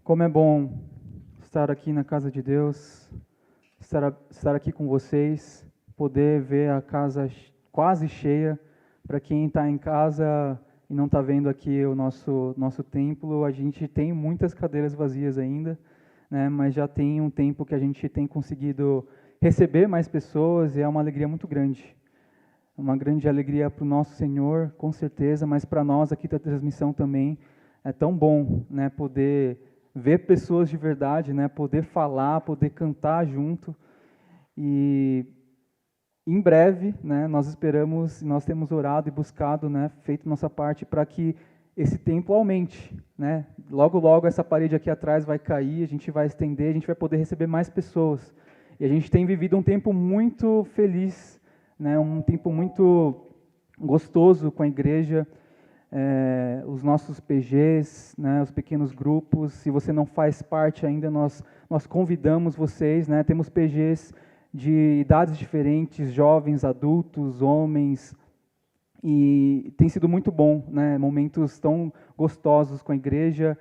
Como é bom estar aqui na casa de Deus, estar aqui com vocês, poder ver a casa quase cheia. Para quem está em casa e não está vendo aqui o nosso templo, a gente tem muitas cadeiras vazias ainda, né? Mas já tem um tempo que a gente tem conseguido receber mais pessoas e é uma alegria muito grande. Uma grande alegria para o nosso Senhor, com certeza, mas para nós aqui da transmissão também. É tão bom, né, poder ver pessoas de verdade, né, poder falar, poder cantar junto. E em breve, né, nós esperamos, nós temos orado e buscado, né, feito nossa parte para que esse templo aumente, né? Logo, logo essa parede aqui atrás vai cair, a gente vai estender, a gente vai poder receber mais pessoas. E a gente tem vivido um tempo muito feliz, né, um tempo muito gostoso com a igreja, os nossos PGs, né, os pequenos grupos. Se você não faz parte ainda, nós convidamos vocês, né, temos PGs de idades diferentes, jovens, adultos, homens, e tem sido muito bom, né, momentos tão gostosos com a igreja.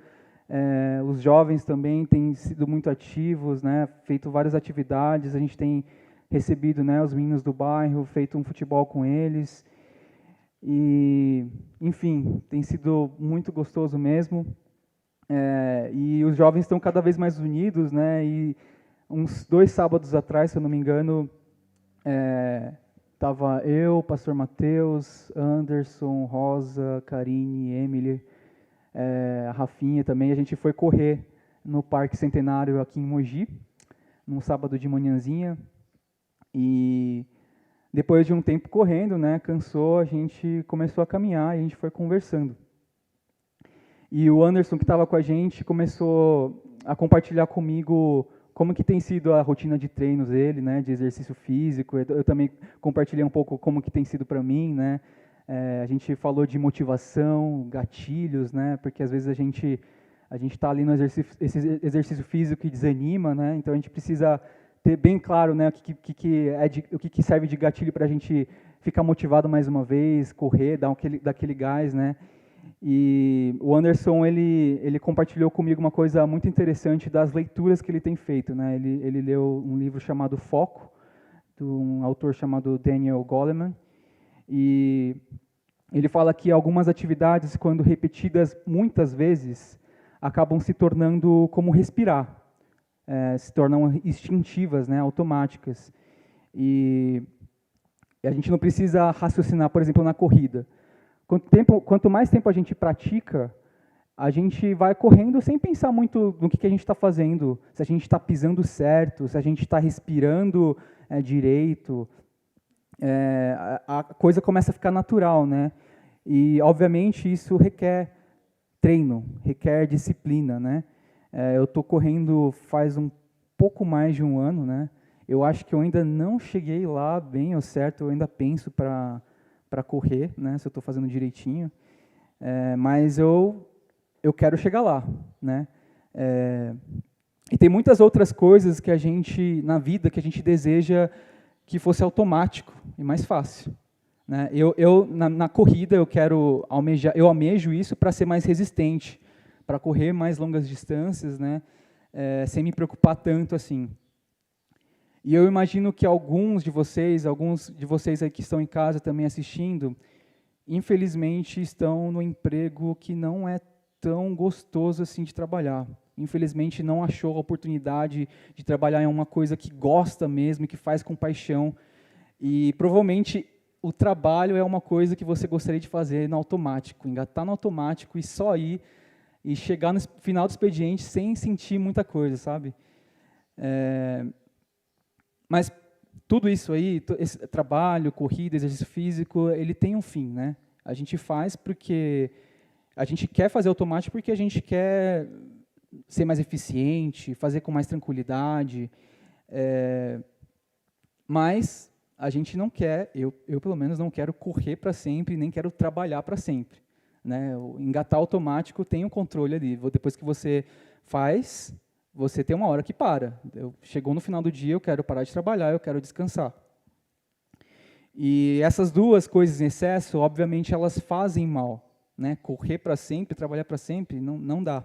Os jovens também têm sido muito ativos, né, feito várias atividades, a gente tem recebido, né, os meninos do bairro, feito um futebol com eles, e, enfim, tem sido muito gostoso mesmo. E os jovens estão cada vez mais unidos, né, e uns 2 sábados atrás, se eu não me engano, estava eu, pastor Mateus, Anderson, Rosa, Karine, Emily, a Rafinha também. A gente foi correr no Parque Centenário aqui em Mogi, num sábado de manhãzinha, e depois de um tempo correndo, né, cansou, a gente começou a caminhar, e a gente foi conversando. E o Anderson, que estava com a gente, começou a compartilhar comigo como que tem sido a rotina de treinos dele, né, de exercício físico. Eu também compartilhei um pouco como que tem sido para mim, né. A gente falou de motivação, gatilhos, né, porque às vezes a gente está ali no esse exercício físico e desanima, né. Então a gente precisa ter bem claro, né, o que serve de gatilho para a gente ficar motivado mais uma vez, correr, dar aquele gás, né. E o Anderson, ele compartilhou comigo uma coisa muito interessante das leituras que ele tem feito, né? Ele leu um livro chamado Foco, de um autor chamado Daniel Goleman, e ele fala que algumas atividades, quando repetidas muitas vezes, acabam se tornando como respirar, se tornam instintivas, né, automáticas. E a gente não precisa raciocinar, por exemplo, na corrida. Quanto mais tempo a gente pratica, a gente vai correndo sem pensar muito no que a gente está fazendo, se a gente está pisando certo, se a gente está respirando direito. A coisa começa a ficar natural, né? E, obviamente, isso requer treino, requer disciplina, né? Eu estou correndo faz um pouco mais de um ano, né? Eu acho que eu ainda não cheguei lá bem ou certo, eu ainda penso para correr, né, se eu estou fazendo direitinho, mas eu quero chegar lá, né. E tem muitas outras coisas que a gente, na vida, que a gente deseja que fosse automático e mais fácil, né. Na corrida, eu almejo isso para ser mais resistente, para correr mais longas distâncias, né, sem me preocupar tanto assim. E eu imagino que alguns de vocês aí que estão em casa também assistindo, infelizmente estão no emprego que não é tão gostoso assim de trabalhar. Infelizmente não achou a oportunidade de trabalhar em uma coisa que gosta mesmo, que faz com paixão. E provavelmente o trabalho é uma coisa que você gostaria de fazer no automático, engatar no automático e só ir e chegar no final do expediente sem sentir muita coisa, sabe? Mas tudo isso aí, esse trabalho, corrida, exercício físico, ele tem um fim, né? A gente faz porque a gente quer fazer automático porque a gente quer ser mais eficiente, fazer com mais tranquilidade, mas a gente não quer, eu pelo menos não quero correr para sempre, nem quero trabalhar para sempre, né? O engatar automático tem um controle ali, depois que você faz, você tem uma hora que para. Chegou no final do dia, eu quero parar de trabalhar, eu quero descansar. E essas duas coisas em excesso, obviamente, elas fazem mal, né? Correr para sempre, trabalhar para sempre, não dá.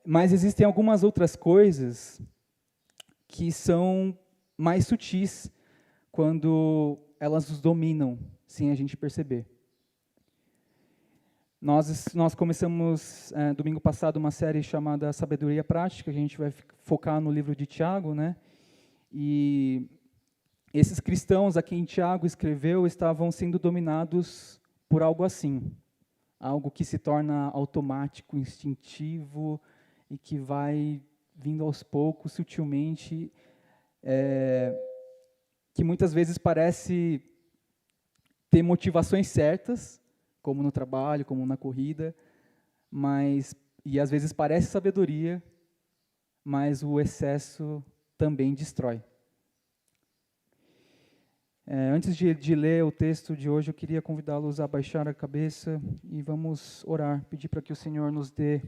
Mas existem algumas outras coisas que são mais sutis quando elas nos dominam, sem a gente perceber. Nós começamos, domingo passado, uma série chamada Sabedoria Prática, a gente vai focar no livro de Tiago, né? E esses cristãos a quem Tiago escreveu estavam sendo dominados por algo assim, algo que se torna automático, instintivo e que vai vindo aos poucos, sutilmente, que muitas vezes parece ter motivações certas, como no trabalho, como na corrida, e às vezes parece sabedoria, mas o excesso também destrói. Antes de ler o texto de hoje, eu queria convidá-los a baixar a cabeça e vamos orar, pedir para que o Senhor nos dê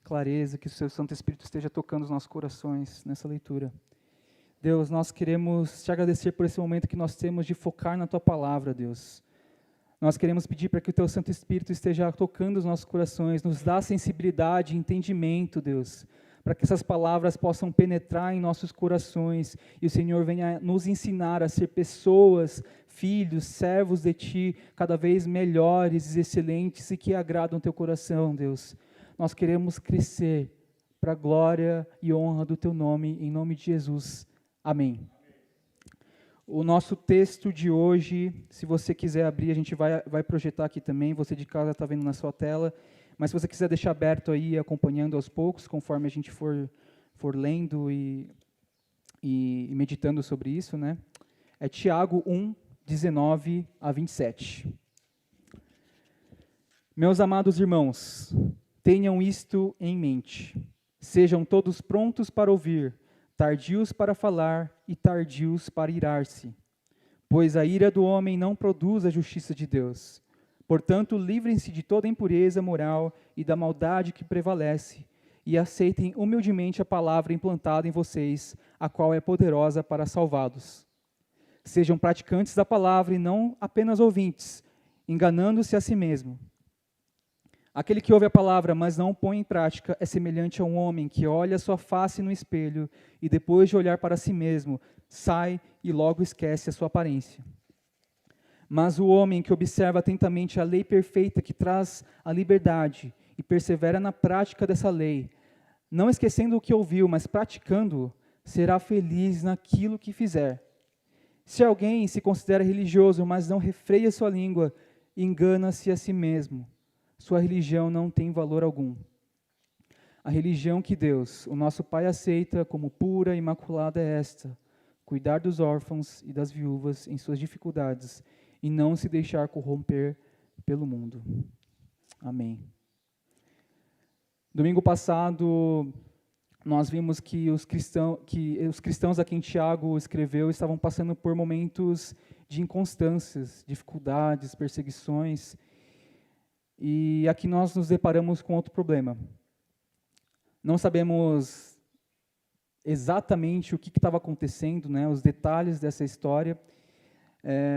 clareza, que o seu Santo Espírito esteja tocando os nossos corações nessa leitura. Deus, nós queremos te agradecer por esse momento que nós temos de focar na tua palavra, Deus. Nós queremos pedir para que o teu Santo Espírito esteja tocando os nossos corações, nos dá sensibilidade e entendimento, Deus, para que essas palavras possam penetrar em nossos corações e o Senhor venha nos ensinar a ser pessoas, filhos, servos de Ti, cada vez melhores e excelentes e que agradam o Teu coração, Deus. Nós queremos crescer para a glória e honra do Teu nome, em nome de Jesus. Amém. O nosso texto de hoje, se você quiser abrir, a gente vai projetar aqui também, você de casa está vendo na sua tela, mas se você quiser deixar aberto aí, acompanhando aos poucos, conforme a gente for lendo e meditando sobre isso, né? É Tiago 1, 19 a 27. Meus amados irmãos, tenham isto em mente. Sejam todos prontos para ouvir, tardios para falar e tardios para irar-se. Pois a ira do homem não produz a justiça de Deus. Portanto, livrem-se de toda impureza moral e da maldade que prevalece, e aceitem humildemente a palavra implantada em vocês, a qual é poderosa para salvá-los. Sejam praticantes da palavra e não apenas ouvintes, enganando-se a si mesmo. Aquele que ouve a palavra, mas não põe em prática, é semelhante a um homem que olha sua face no espelho e depois de olhar para si mesmo, sai e logo esquece a sua aparência. Mas o homem que observa atentamente a lei perfeita que traz a liberdade e persevera na prática dessa lei, não esquecendo o que ouviu, mas praticando-o, será feliz naquilo que fizer. Se alguém se considera religioso, mas não refreia sua língua, engana-se a si mesmo. Sua religião não tem valor algum. A religião que Deus, o nosso Pai, aceita como pura e imaculada é esta: cuidar dos órfãos e das viúvas em suas dificuldades e não se deixar corromper pelo mundo. Amém. Domingo passado, nós vimos que os cristãos a quem Tiago escreveu estavam passando por momentos de inconstâncias, dificuldades, perseguições. E aqui nós nos deparamos com outro problema. Não sabemos exatamente o que estava acontecendo, né, os detalhes dessa história,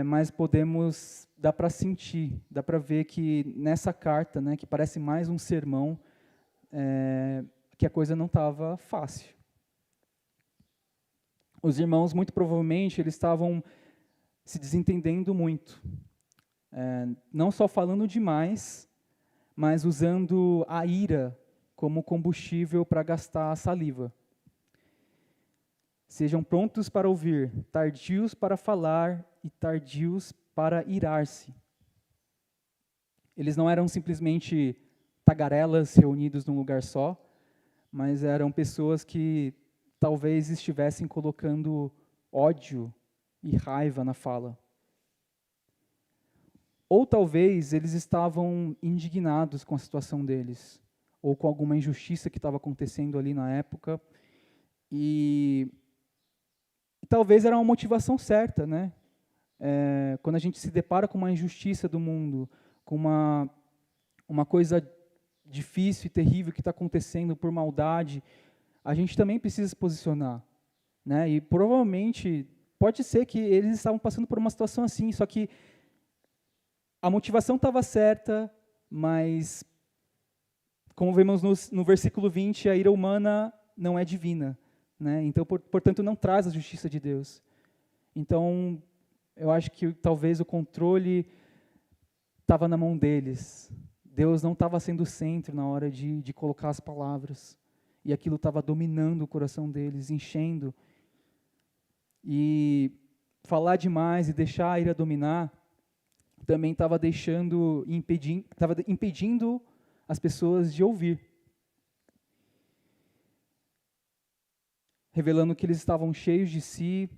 mas dá para sentir, dá para ver que nessa carta, né, que parece mais um sermão, que a coisa não estava fácil. Os irmãos, muito provavelmente, eles estavam se desentendendo muito. Não só falando demais, mas usando a ira como combustível para gastar a saliva. Sejam prontos para ouvir, tardios para falar e tardios para irar-se. Eles não eram simplesmente tagarelas reunidos num lugar só, mas eram pessoas que talvez estivessem colocando ódio e raiva na fala. Ou talvez eles estavam indignados com a situação deles, ou com alguma injustiça que estava acontecendo ali na época, e talvez era uma motivação certa, né? Quando a gente se depara com uma injustiça do mundo, com uma coisa difícil e terrível que está acontecendo por maldade, a gente também precisa se posicionar, né? E provavelmente, pode ser que eles estavam passando por uma situação assim, só que a motivação estava certa, mas como vemos no versículo 20, a ira humana não é divina, né? Então, portanto, não traz a justiça de Deus. Então, eu acho que talvez o controle estava na mão deles. Deus não estava sendo o centro na hora de colocar as palavras. E aquilo estava dominando o coração deles, enchendo. E falar demais e deixar a ira dominar também estava impedindo as pessoas de ouvir. Revelando que eles estavam cheios de si,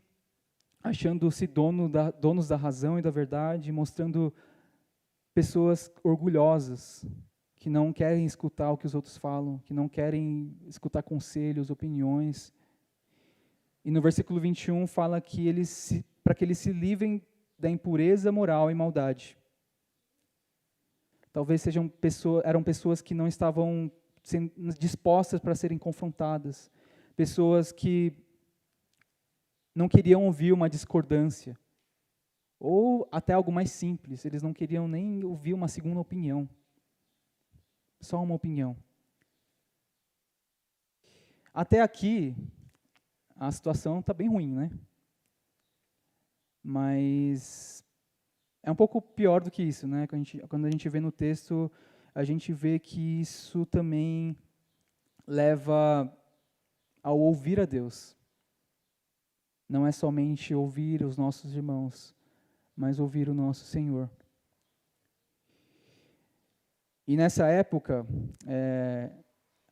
achando-se donos da razão e da verdade, mostrando pessoas orgulhosas, que não querem escutar o que os outros falam, que não querem escutar conselhos, opiniões. E no versículo 21 fala que para que eles se livrem da impureza moral e maldade. Talvez eram pessoas que não estavam dispostas para serem confrontadas, pessoas que não queriam ouvir uma discordância, ou até algo mais simples, eles não queriam nem ouvir uma segunda opinião, só uma opinião. Até aqui, a situação está bem ruim, né? Mas é um pouco pior do que isso, né? Quando a gente vê no texto, a gente vê que isso também leva ao ouvir a Deus. Não é somente ouvir os nossos irmãos, mas ouvir o nosso Senhor. E nessa época,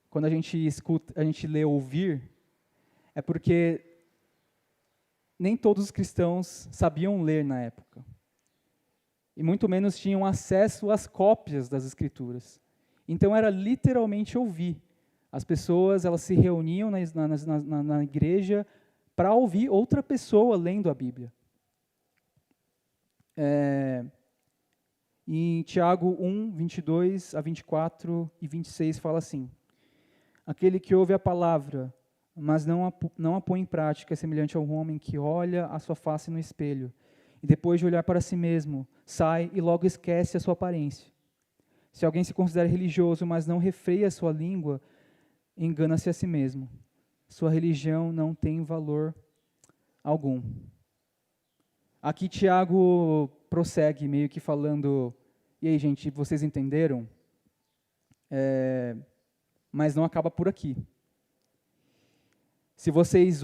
quando a gente lê ouvir, é porque nem todos os cristãos sabiam ler na época. E muito menos tinham acesso às cópias das Escrituras. Então era literalmente ouvir. As pessoas elas se reuniam na igreja para ouvir outra pessoa lendo a Bíblia. Em Tiago 1, 22 a 24 e 26 fala assim: aquele que ouve a palavra, mas não a põe em prática, é semelhante a um homem que olha a sua face no espelho, e depois de olhar para si mesmo, sai e logo esquece a sua aparência. Se alguém se considera religioso, mas não refreia a sua língua, engana-se a si mesmo. Sua religião não tem valor algum. Aqui Tiago prossegue, meio que falando, e aí, gente, vocês entenderam? Mas não acaba por aqui. Se vocês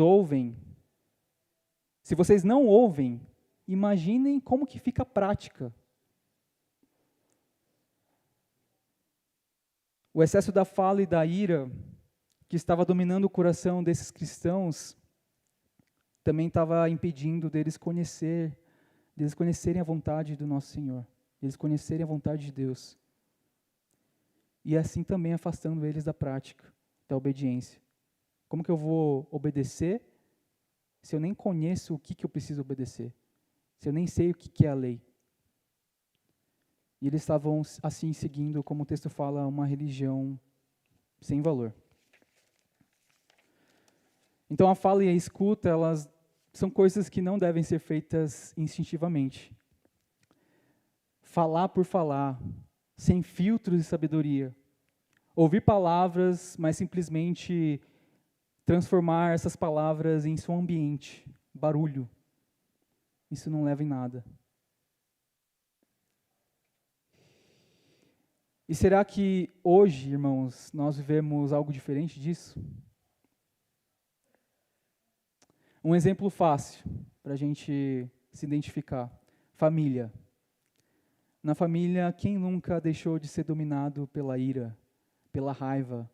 não ouvem, imaginem como que fica a prática. O excesso da fala e da ira que estava dominando o coração desses cristãos também estava impedindo deles conhecerem a vontade do nosso Senhor, deles conhecerem a vontade de Deus. E assim também afastando eles da prática, da obediência. Como que eu vou obedecer se eu nem conheço o que eu preciso obedecer? Se eu nem sei o que é a lei? E eles estavam assim seguindo, como o texto fala, uma religião sem valor. Então a fala e a escuta, elas são coisas que não devem ser feitas instintivamente. Falar por falar, sem filtros de sabedoria. Ouvir palavras, mas simplesmente transformar essas palavras em som ambiente, barulho. Isso não leva em nada. E será que hoje, irmãos, nós vivemos algo diferente disso? Um exemplo fácil para a gente se identificar. Família. Na família, quem nunca deixou de ser dominado pela ira, pela raiva,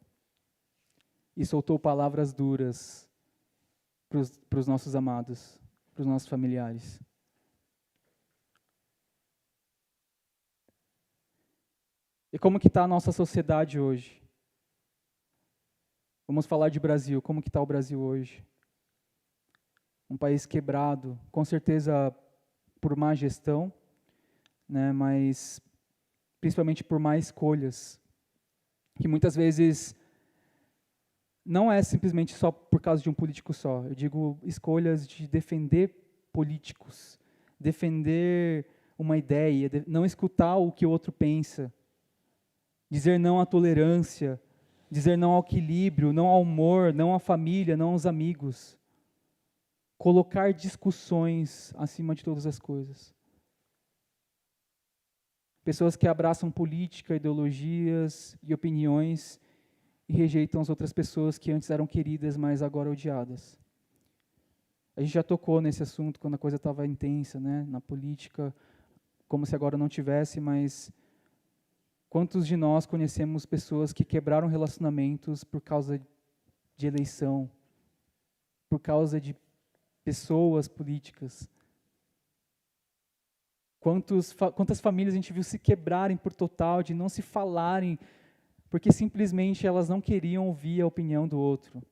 e soltou palavras duras para os nossos amados, para os nossos familiares? E como que está a nossa sociedade hoje? Vamos falar de Brasil. Como que está o Brasil hoje? Um país quebrado, com certeza por má gestão, né, mas principalmente por má escolhas, que muitas vezes não é simplesmente só por causa de um político só. Eu digo escolhas de defender políticos, defender uma ideia, não escutar o que o outro pensa. dizer não à tolerância, dizer não ao equilíbrio, não ao amor, não à família, não aos amigos. Colocar discussões acima de todas as coisas. Pessoas que abraçam política, ideologias e opiniões e rejeitam as outras pessoas que antes eram queridas, mas agora odiadas. A gente já tocou nesse assunto quando a coisa estava intensa, né? Na política, como se agora não tivesse, mas quantos de nós conhecemos pessoas que quebraram relacionamentos por causa de eleição, por causa de pessoas políticas? Quantas famílias a gente viu se quebrarem por total, de não se falarem, porque simplesmente elas não queriam ouvir a opinião do outro.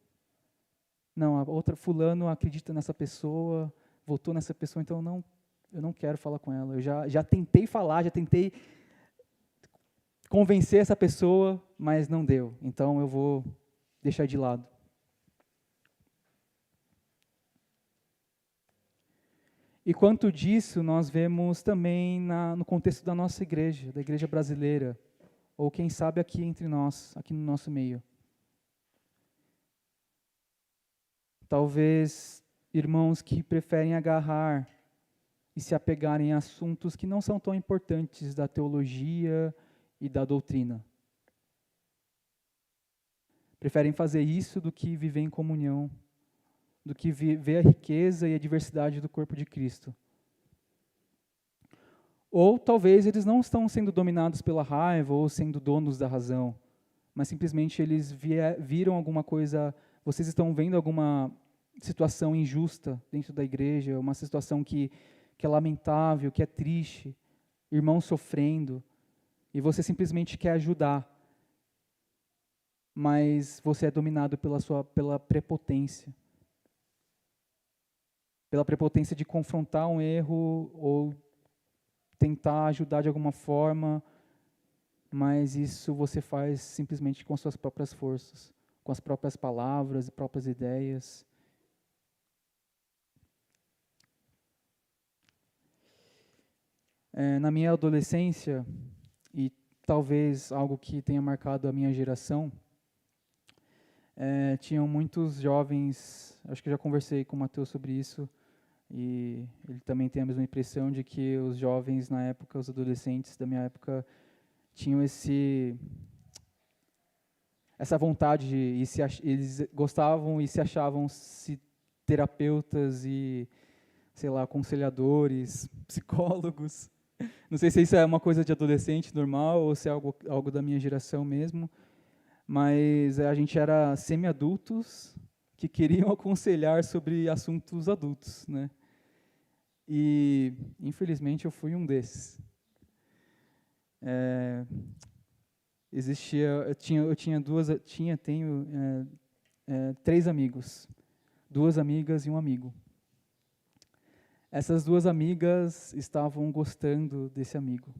Não, a outra fulano acredita nessa pessoa, votou nessa pessoa, então eu não quero falar com ela. Eu já tentei falar, já tentei convencer essa pessoa, mas não deu. Então eu vou deixar de lado. E quanto disso nós vemos também no contexto da nossa igreja, da igreja brasileira, ou quem sabe aqui entre nós, aqui no nosso meio. Talvez irmãos que preferem agarrar e se apegarem a assuntos que não são tão importantes da teologia e da doutrina. Preferem fazer isso do que viver em comunhão, do que ver a riqueza e a diversidade do corpo de Cristo. Ou talvez eles não estão sendo dominados pela raiva ou sendo donos da razão, mas simplesmente eles viram alguma coisa, vocês estão vendo alguma situação injusta dentro da igreja, uma situação que é lamentável, que é triste, irmãos sofrendo, e você simplesmente quer ajudar, mas você é dominado pela prepotência. Pela prepotência de confrontar um erro ou tentar ajudar de alguma forma, mas isso você faz simplesmente com suas próprias forças, com as próprias palavras e próprias ideias. Na minha adolescência, e talvez algo que tenha marcado a minha geração, tinham muitos jovens, acho que já conversei com o Matheus sobre isso, e ele também tem a mesma impressão de que os jovens na época, os adolescentes da minha época, tinham essa vontade, eles gostavam e se achavam terapeutas e, sei lá, aconselhadores, psicólogos. Não sei se isso é uma coisa de adolescente normal ou se é algo da minha geração mesmo, mas a gente era semi-adultos que queriam aconselhar sobre assuntos adultos, né? E, infelizmente, eu fui um desses. Tenho 3 amigos, 2 amigas e um amigo. Essas 2 amigas estavam gostando desse amigo,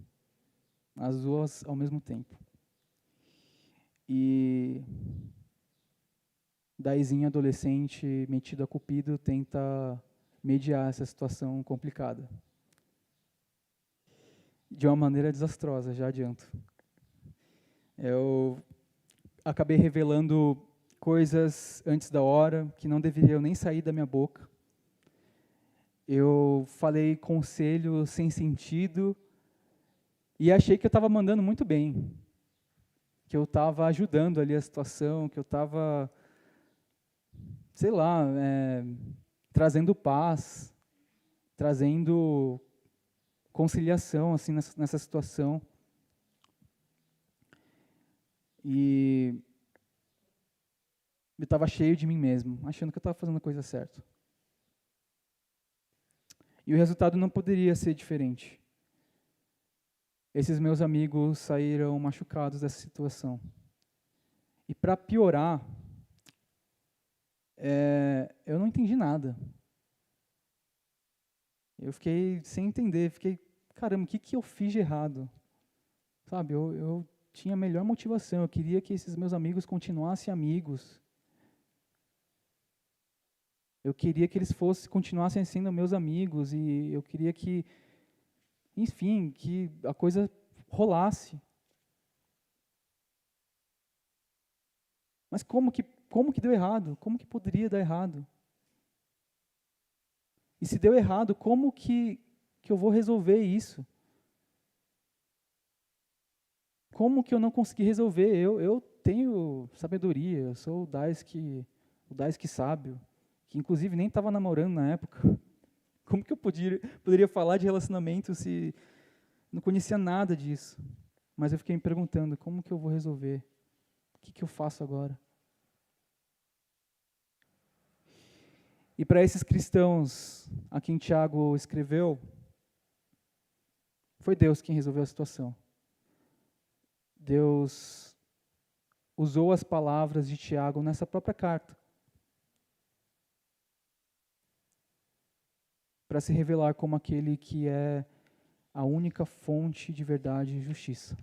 as 2 ao mesmo tempo. E Daizinho, adolescente, metido a cupido, tenta mediar essa situação complicada. De uma maneira desastrosa, já adianto. Eu acabei revelando coisas antes da hora, que não deveriam nem sair da minha boca. Eu falei conselhos sem sentido e achei que eu estava mandando muito bem, que eu estava ajudando ali a situação, que eu estava, sei lá, trazendo paz, trazendo conciliação assim nessa situação. E eu estava cheio de mim mesmo, achando que eu estava fazendo a coisa certa. E o resultado não poderia ser diferente. Esses meus amigos saíram machucados dessa situação. E para piorar, eu não entendi nada. Eu fiquei sem entender, caramba, o que eu fiz de errado? Sabe, eu tinha a melhor motivação, eu queria que esses meus amigos continuassem amigos. Eu queria que eles continuassem sendo meus amigos e eu queria que, enfim, que a coisa rolasse. Mas como que deu errado? Como que poderia dar errado? E se deu errado, como que eu vou resolver isso? Como que eu não consegui resolver? Eu tenho sabedoria, eu sou o Daisuke sábio, que inclusive nem estava namorando na época. Como que eu poderia falar de relacionamento se não conhecia nada disso? Mas eu fiquei me perguntando, como que eu vou resolver? O que eu faço agora? E para esses cristãos a quem Tiago escreveu, foi Deus quem resolveu a situação. Deus usou as palavras de Tiago nessa própria carta para se revelar como aquele que é a única fonte de verdade e justiça.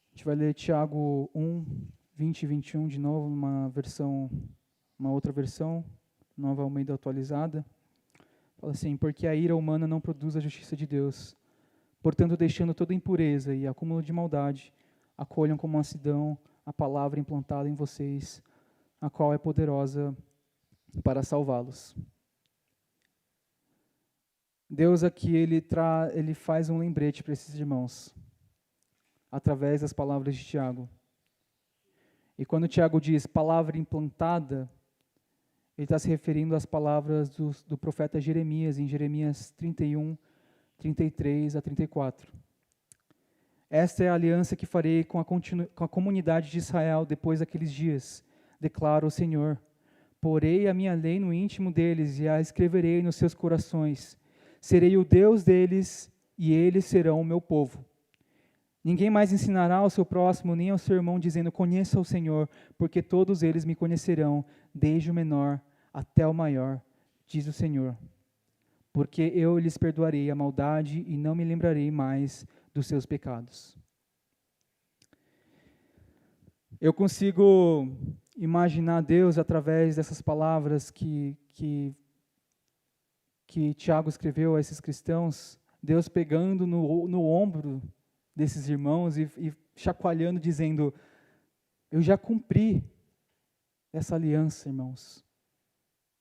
A gente vai ler Tiago 1, 20 e 21 de novo, uma outra versão, Nova Almeida atualizada. Fala assim: porque a ira humana não produz a justiça de Deus. Portanto, deixando toda impureza e acúmulo de maldade, acolham com mansidão a palavra implantada em vocês, a qual é poderosa para salvá-los. Deus aqui, ele faz um lembrete para esses irmãos, através das palavras de Tiago. E quando Tiago diz palavra implantada, ele está se referindo às palavras do profeta Jeremias, em Jeremias 31, 33 a 34. Esta é a aliança que farei com a comunidade de Israel depois daqueles dias, declara o Senhor. Porei a minha lei no íntimo deles e a escreverei nos seus corações. Serei o Deus deles e eles serão o meu povo. Ninguém mais ensinará ao seu próximo nem ao seu irmão, dizendo: conheça o Senhor, porque todos eles me conhecerão, desde o menor até o maior, diz o Senhor. Porque eu lhes perdoarei a maldade e não me lembrarei mais dos seus pecados. Eu consigo imaginar Deus através dessas palavras que Tiago escreveu a esses cristãos, Deus pegando no ombro desses irmãos e chacoalhando, dizendo: eu já cumpri essa aliança, irmãos.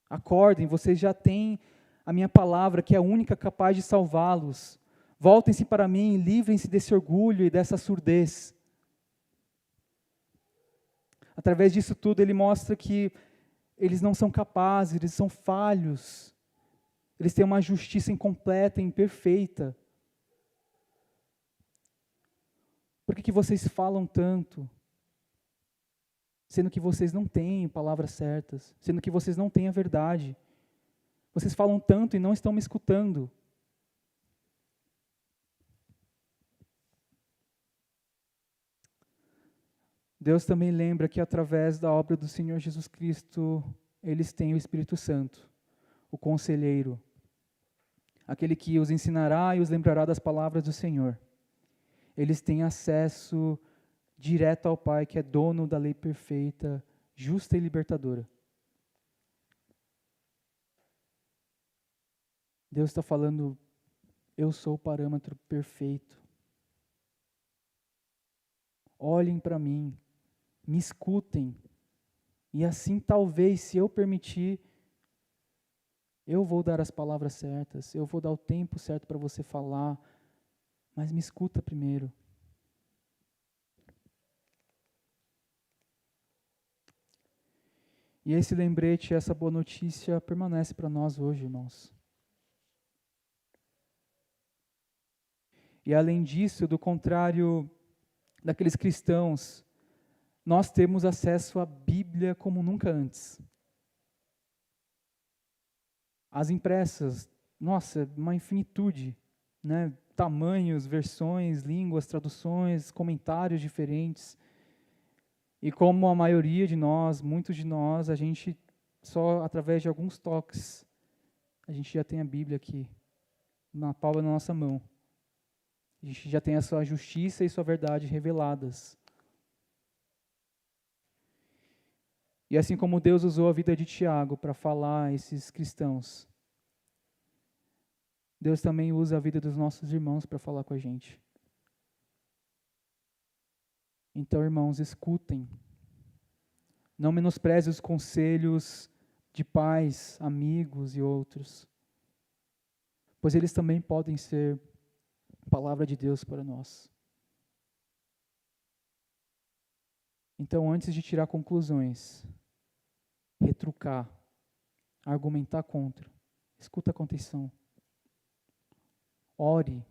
Acordem, vocês já têm a minha palavra, que é a única capaz de salvá-los. Voltem-se para mim, livrem-se desse orgulho e dessa surdez. Através disso tudo, ele mostra que eles não são capazes, eles são falhos. Eles têm uma justiça incompleta e imperfeita. Por que vocês falam tanto? Sendo que vocês não têm palavras certas, sendo que vocês não têm a verdade. Vocês falam tanto e não estão me escutando. Deus também lembra que através da obra do Senhor Jesus Cristo, eles têm o Espírito Santo, o conselheiro, aquele que os ensinará e os lembrará das palavras do Senhor. Eles têm acesso direto ao Pai, que é dono da lei perfeita, justa e libertadora. Deus está falando: eu sou o parâmetro perfeito. Olhem para mim, me escutem, e assim talvez, se eu permitir, eu vou dar as palavras certas, eu vou dar o tempo certo para você falar, mas me escuta primeiro. E esse lembrete, essa boa notícia permanece para nós hoje, irmãos. E além disso, do contrário daqueles cristãos, nós temos acesso à Bíblia como nunca antes. As impressas, nossa, uma infinitude, né? Tamanhos, versões, línguas, traduções, comentários diferentes. E como a maioria de nós, muitos de nós, a gente só através de alguns toques, a gente já tem a Bíblia aqui, na palma da nossa mão. A gente já tem a sua justiça e sua verdade reveladas. E assim como Deus usou a vida de Tiago para falar a esses cristãos, Deus também usa a vida dos nossos irmãos para falar com a gente. Então, irmãos, escutem. Não menospreze os conselhos de pais, amigos e outros, pois eles também podem ser palavra de Deus para nós. Então, antes de tirar conclusões, retrucar, argumentar contra, escuta com atenção. Ore,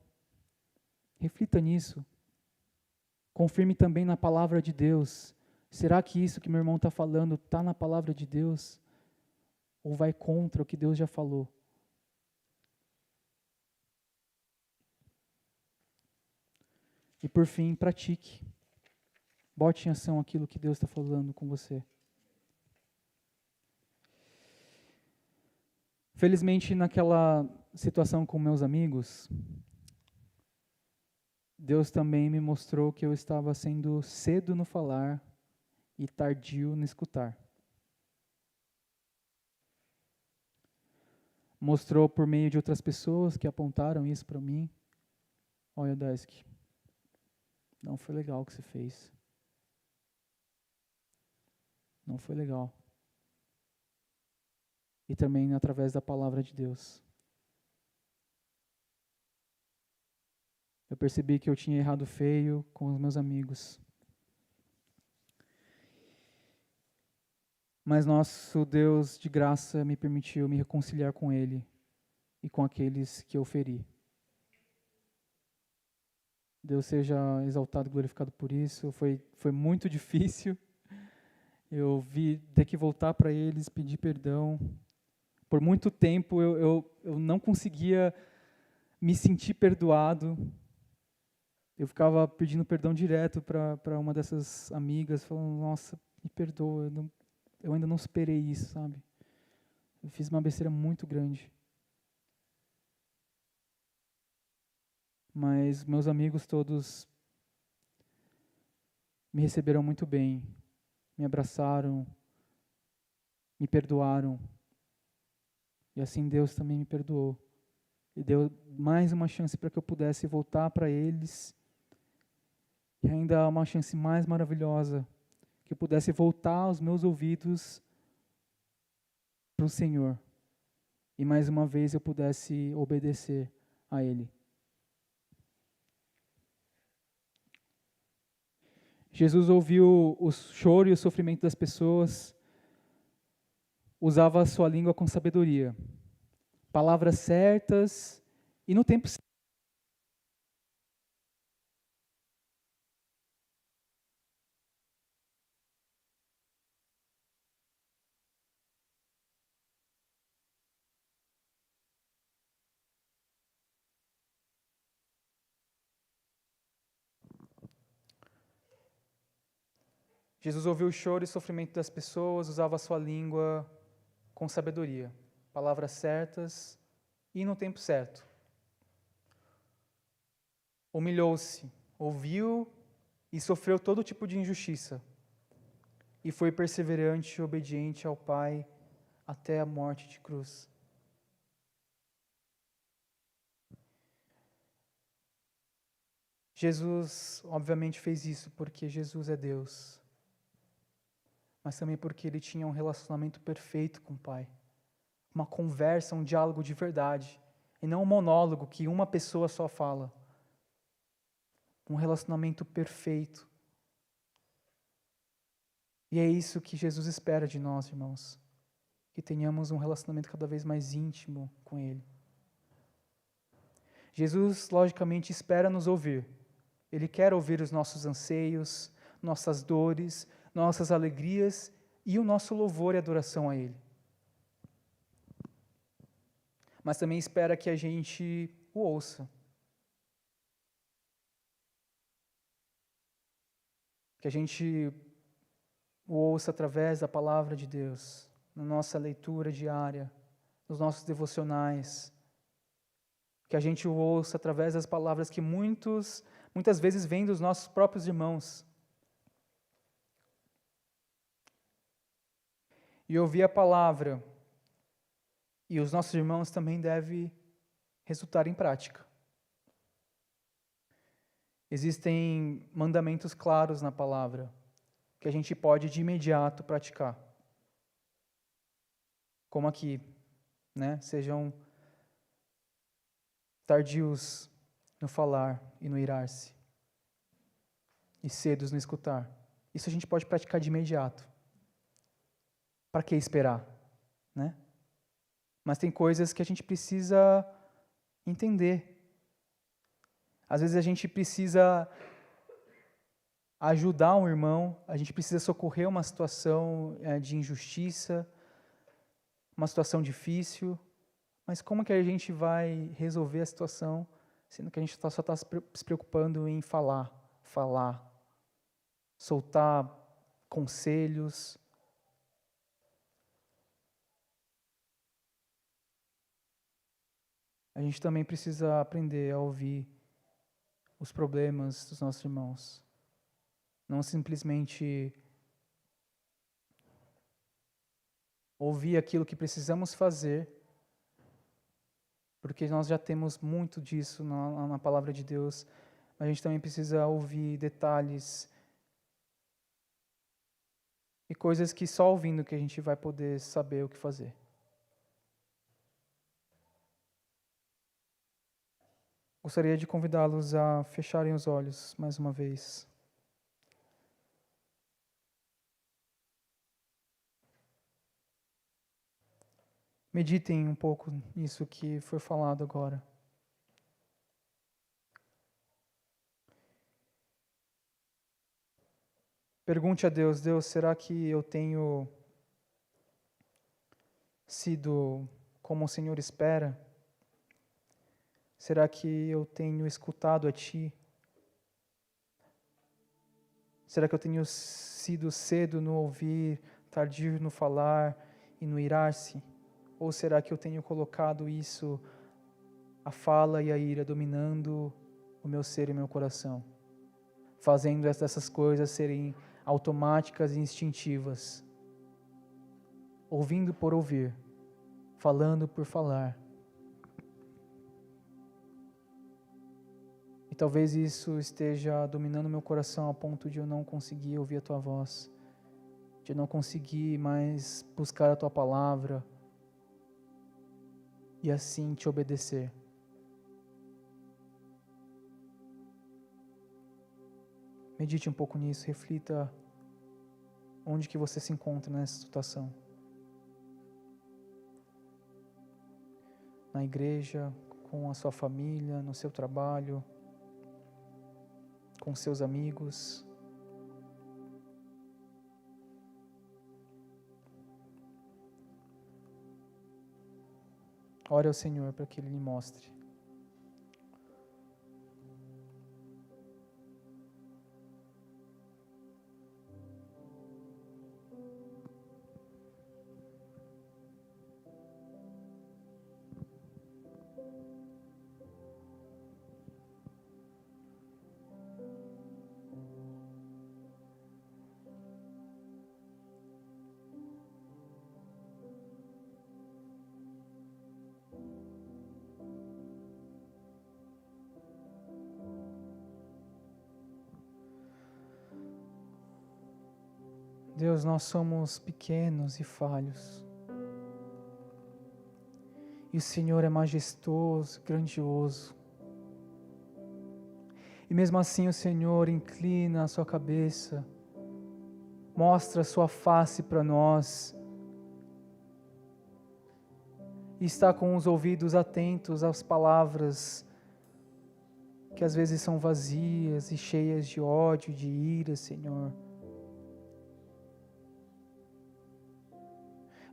reflita nisso. Confirme também na palavra de Deus. Será que isso que meu irmão está falando está na palavra de Deus? Ou vai contra o que Deus já falou? E por fim, pratique. Bote em ação aquilo que Deus está falando com você. Felizmente, naquela situação com meus amigos, Deus também me mostrou que eu estava sendo cedo no falar e tardio no escutar. Mostrou por meio de outras pessoas que apontaram isso para mim. Olha, Desk, não foi legal o que você fez. Não foi legal. E também através da palavra de Deus. Eu percebi que eu tinha errado feio com os meus amigos. Mas nosso Deus de graça me permitiu me reconciliar com Ele e com aqueles que eu feri. Deus seja exaltado e glorificado por isso. Foi muito difícil. Eu vi ter que voltar para eles, pedir perdão. Por muito tempo eu não conseguia me sentir perdoado. Eu ficava pedindo perdão direto para uma dessas amigas, falando, nossa, me perdoa, eu ainda não superei isso, sabe? Eu fiz uma besteira muito grande. Mas meus amigos todos me receberam muito bem, me abraçaram, me perdoaram. E assim Deus também me perdoou. E deu mais uma chance para que eu pudesse voltar para eles. E ainda uma chance mais maravilhosa, que eu pudesse voltar os meus ouvidos para o Senhor. E mais uma vez eu pudesse obedecer a Ele. Jesus ouviu o choro e o sofrimento das pessoas, usava a sua língua com sabedoria, palavras certas e no tempo certo. Jesus ouviu o choro e o sofrimento das pessoas, usava a sua língua com sabedoria, palavras certas e no tempo certo. Humilhou-se, ouviu e sofreu todo tipo de injustiça. E foi perseverante e obediente ao Pai até a morte de cruz. Jesus, obviamente, fez isso porque Jesus é Deus. Mas também porque ele tinha um relacionamento perfeito com o Pai. Uma conversa, um diálogo de verdade. E não um monólogo que uma pessoa só fala. Um relacionamento perfeito. E é isso que Jesus espera de nós, irmãos. Que tenhamos um relacionamento cada vez mais íntimo com Ele. Jesus, logicamente, espera nos ouvir. Ele quer ouvir os nossos anseios, nossas dores, nossas alegrias e o nosso louvor e adoração a Ele. Mas também espera que a gente o ouça. Que a gente o ouça através da palavra de Deus, na nossa leitura diária, nos nossos devocionais. Que a gente o ouça através das palavras que muitas vezes vêm dos nossos próprios irmãos. E ouvir a palavra e os nossos irmãos também deve resultar em prática. Existem mandamentos claros na palavra que a gente pode de imediato praticar. Como aqui, né? Sejam tardios no falar e no irar-se, e cedos no escutar. Isso a gente pode praticar de imediato. Para que esperar, né? Mas tem coisas que a gente precisa entender. Às vezes a gente precisa ajudar um irmão, a gente precisa socorrer uma situação de injustiça, uma situação difícil, mas como que a gente vai resolver a situação, sendo que a gente só está se preocupando em falar, soltar conselhos. A gente também precisa aprender a ouvir os problemas dos nossos irmãos. Não simplesmente ouvir aquilo que precisamos fazer, porque nós já temos muito disso na palavra de Deus, mas a gente também precisa ouvir detalhes e coisas que só ouvindo que a gente vai poder saber o que fazer. Gostaria de convidá-los a fecharem os olhos mais uma vez. Meditem um pouco nisso que foi falado agora. Pergunte a Deus: Deus, será que eu tenho sido como o Senhor espera? Será que eu tenho escutado a Ti? Será que eu tenho sido cedo no ouvir, tardio no falar e no irar-se? Ou será que eu tenho colocado isso, a fala e a ira, dominando o meu ser e o meu coração? Fazendo essas coisas serem automáticas e instintivas. Ouvindo por ouvir, falando por falar. E talvez isso esteja dominando meu coração a ponto de eu não conseguir ouvir a Tua voz, de eu não conseguir mais buscar a Tua palavra e assim Te obedecer. Medite um pouco nisso, reflita onde que você se encontra nessa situação. Na igreja, com a sua família, no seu trabalho, com seus amigos. Ore ao Senhor para que Ele lhe mostre. Deus, nós somos pequenos e falhos. E o Senhor é majestoso, grandioso. E mesmo assim o Senhor inclina a sua cabeça, mostra a sua face para nós. E está com os ouvidos atentos às palavras que às vezes são vazias e cheias de ódio, de ira, Senhor.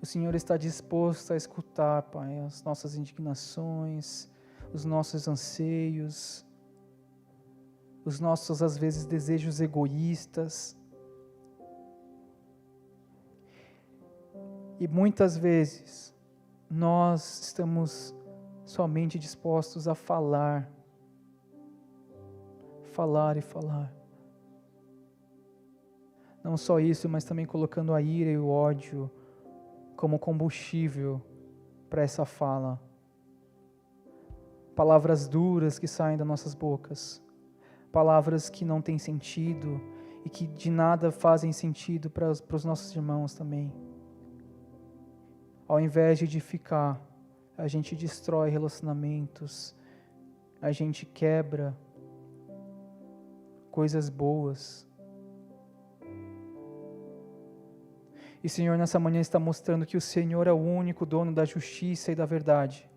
O Senhor está disposto a escutar, Pai, as nossas indignações, os nossos anseios, os nossos, às vezes, desejos egoístas. E muitas vezes, nós estamos somente dispostos a falar e falar. Não só isso, mas também colocando a ira e o ódio como combustível para essa fala. Palavras duras que saem das nossas bocas, palavras que não têm sentido e que de nada fazem sentido para os nossos irmãos também. Ao invés de edificar, a gente destrói relacionamentos, a gente quebra coisas boas. E Senhor, nessa manhã está mostrando que o Senhor é o único dono da justiça e da verdade.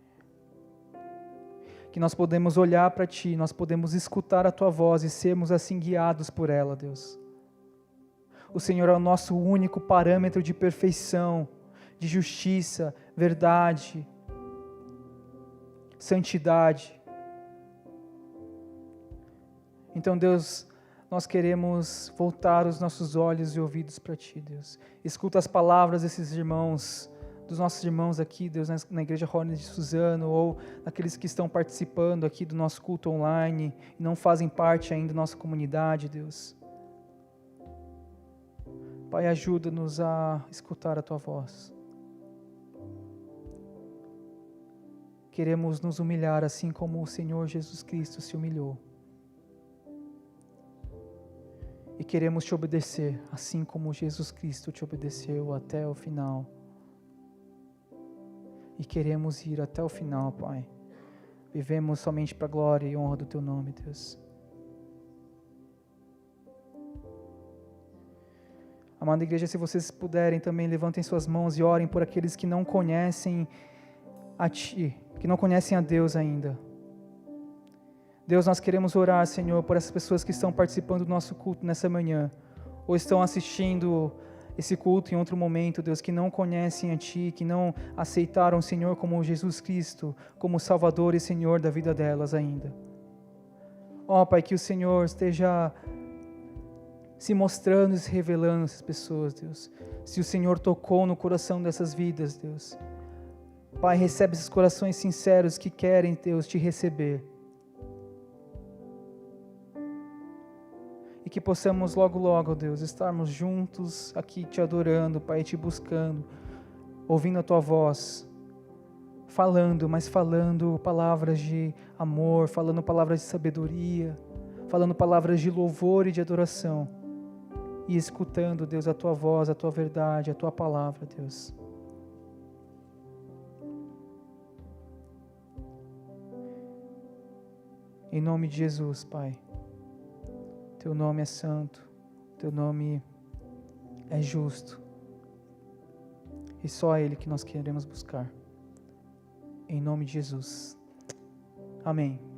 Que nós podemos olhar para Ti, nós podemos escutar a Tua voz e sermos assim guiados por ela, Deus. O Senhor é o nosso único parâmetro de perfeição, de justiça, verdade, santidade. Então, Deus, nós queremos voltar os nossos olhos e ouvidos para Ti, Deus. Escuta as palavras desses irmãos, dos nossos irmãos aqui, Deus, na Igreja Hornet de Suzano, ou daqueles que estão participando aqui do nosso culto online e não fazem parte ainda da nossa comunidade, Deus. Pai, ajuda-nos a escutar a Tua voz. Queremos nos humilhar assim como o Senhor Jesus Cristo se humilhou. E queremos Te obedecer, assim como Jesus Cristo Te obedeceu até o final. E queremos ir até o final, Pai. Vivemos somente para a glória e honra do Teu nome, Deus. Amada igreja, se vocês puderem também, levantem suas mãos e orem por aqueles que não conhecem a Ti, que não conhecem a Deus ainda. Deus, nós queremos orar, Senhor, por essas pessoas que estão participando do nosso culto nessa manhã, ou estão assistindo esse culto em outro momento, Deus, que não conhecem a Ti, que não aceitaram o Senhor como Jesus Cristo, como Salvador e Senhor da vida delas ainda. Ó, Pai, que o Senhor esteja se mostrando e se revelando a essas pessoas, Deus. Se o Senhor tocou no coração dessas vidas, Deus. Pai, recebe esses corações sinceros que querem, Deus, Te receber. E que possamos logo, logo, Deus, estarmos juntos aqui Te adorando, Pai, Te buscando, ouvindo a Tua voz, falando, mas falando palavras de amor, falando palavras de sabedoria, falando palavras de louvor e de adoração, e escutando, Deus, a Tua voz, a Tua verdade, a Tua palavra, Deus. Em nome de Jesus, Pai. Teu nome é santo, Teu nome é justo, e só Ele que nós queremos buscar. Em nome de Jesus. Amém.